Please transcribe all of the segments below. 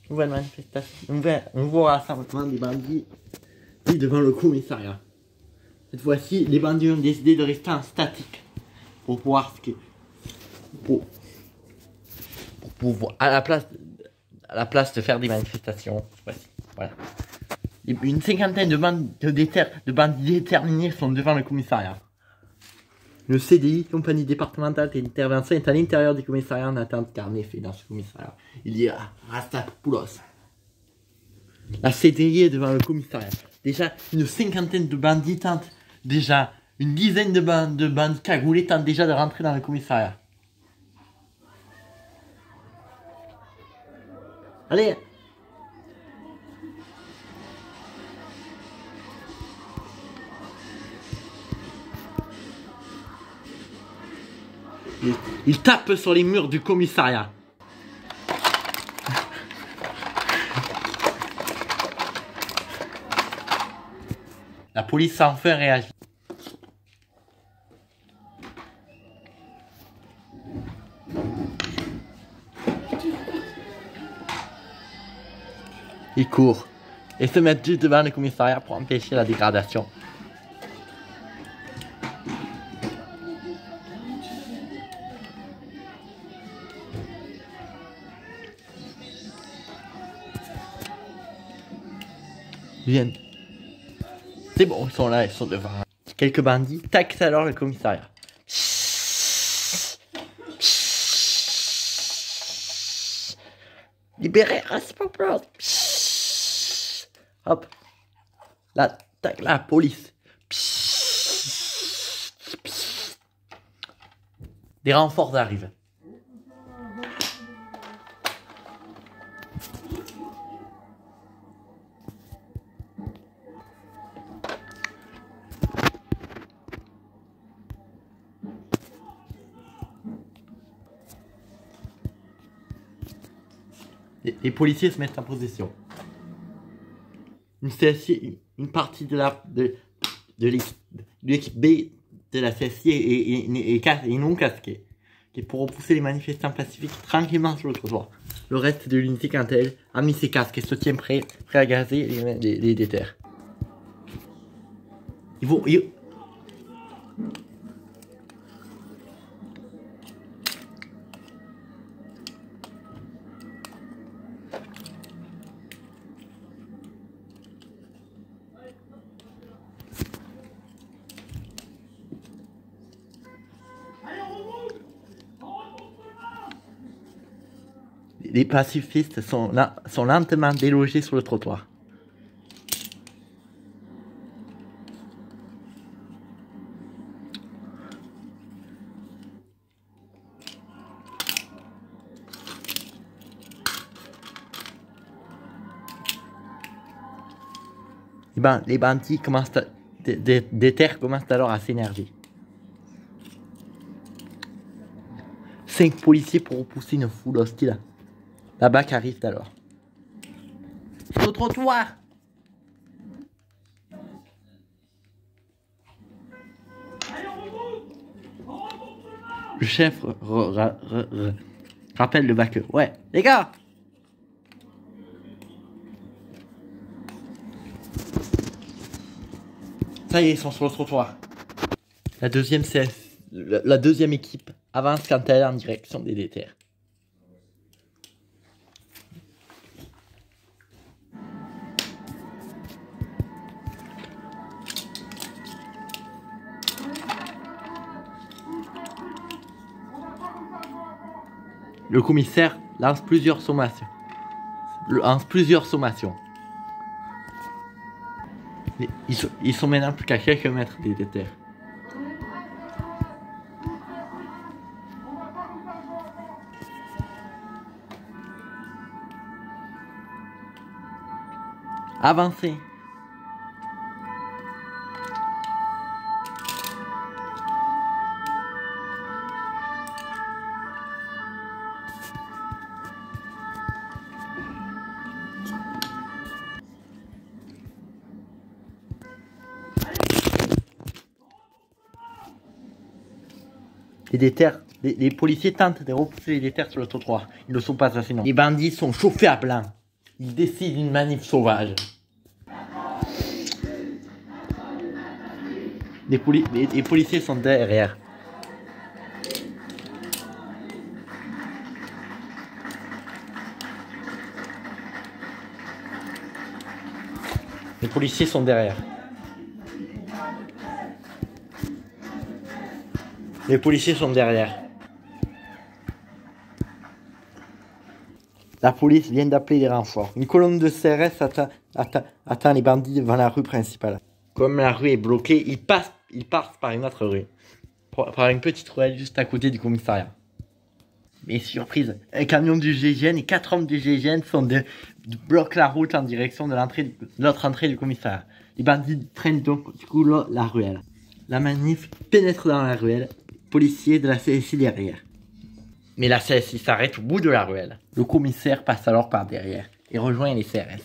Nouvelle manifestation, nouveau rassemblement des bandits devant le commissariat. Cette fois-ci, les bandits ont décidé de rester en statique pour pouvoir pour pouvoir à la place de faire des manifestations. Voici, voilà. Une cinquantaine de bandits déterminés sont devant le commissariat. Le CDI, compagnie départementale d'intervention, est à l'intérieur du commissariat en attente car en effet, dans ce commissariat, il y a Rastapoulos. La CDI est devant le commissariat. Déjà, une cinquantaine de bandits tentent, déjà, une dizaine de bandits cagoulés tentent déjà de rentrer dans le commissariat. Allez! Il tape sur les murs du commissariat. La police a enfin réagi. Ils courent et se mettent juste devant le commissariat pour empêcher la dégradation. Ils viennent. C'est bon, ils sont là, ils sont devant. Quelques bandits taxent alors le commissariat. Libérez Rasputin. Hop. Là, tac, la police. Des renforts arrivent. Les policiers se mettent en position. Une partie de l'équipe B de la CSI est non casquée, qui est pour repousser les manifestants pacifiques tranquillement sur le trottoir. Le reste de l'unité, quant à elle, a mis ses casques et se tient prêt à gazer les déterres. Les pacifistes sont lentement délogés sur le trottoir. Les bandits commencent des terres commencent alors à s'énerver. 5 policiers pour repousser une foule hostile. La BAC arrive alors. Sur le trottoir. Le chef rappelle le BAC. Ouais, les gars. Ça y est, ils sont sur le trottoir. La deuxième équipe avance quant à elle en direction des déterres. Le commissaire lance plusieurs sommations. Ils sont maintenant plus qu'à quelques mètres des déterres. Avancez. Les policiers tentent de repousser les déterres sur le trottoir. Ils ne sont pas assez nombreux. Les bandits sont chauffés à blanc. il décide une manif sauvage. Les policiers sont derrière. Les policiers sont derrière. Les policiers sont derrière. La police vient d'appeler des renforts. Une colonne de CRS attend les bandits devant la rue principale. Comme la rue est bloquée, ils passent par une autre rue. Par une petite ruelle juste à côté du commissariat. Mais surprise, un camion du GIGN et 4 hommes du GIGN bloquent la route en direction de l'autre entrée du commissariat. Les bandits prennent donc du coup la ruelle. La manif pénètre dans la ruelle, policiers de la CSI derrière. Mais la CSI s'arrête au bout de la ruelle. Le commissaire passe alors par derrière et rejoint les CRS.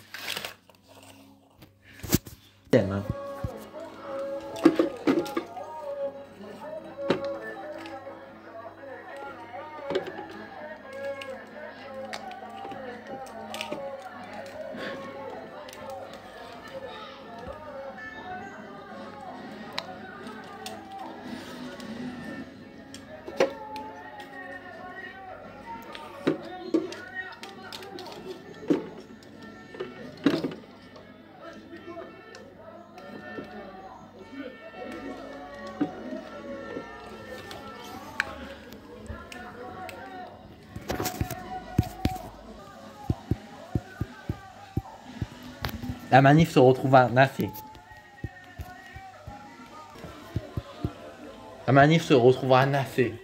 La manif se retrouve menacée. La manif se retrouve menacée.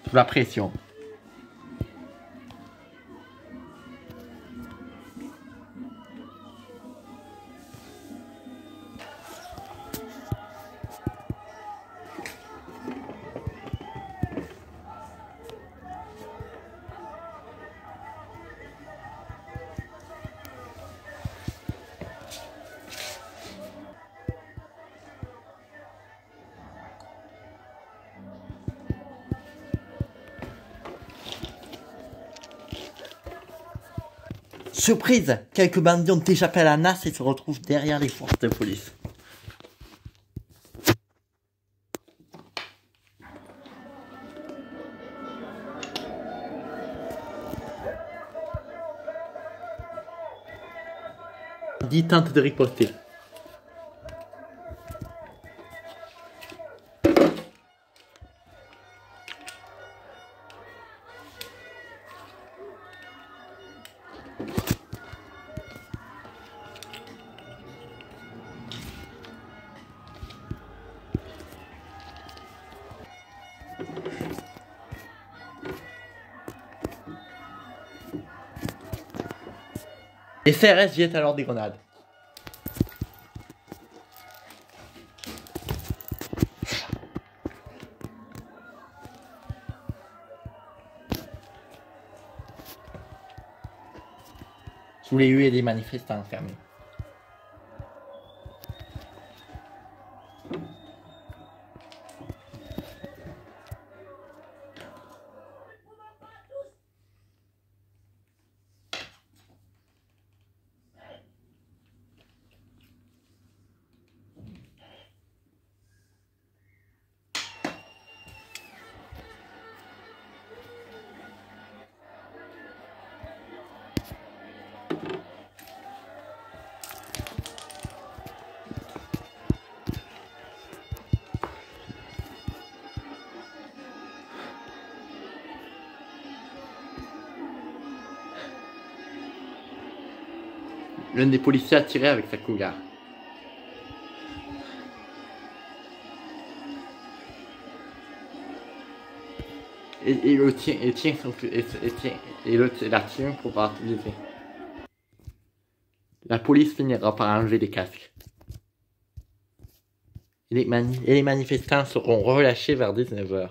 Sous la pression. Surprise! Quelques bandits ont échappé à la nasse et se retrouvent derrière les forces de police. Les bandits tentent de riposter. Les CRS jettent alors des grenades. Sous les huées des manifestants enfermés. L'un des policiers a tiré avec sa cougar. Et le tient, la tient pour pas utiliser. La police finira par enlever les casques. Et les manifestants seront relâchés vers 19 h.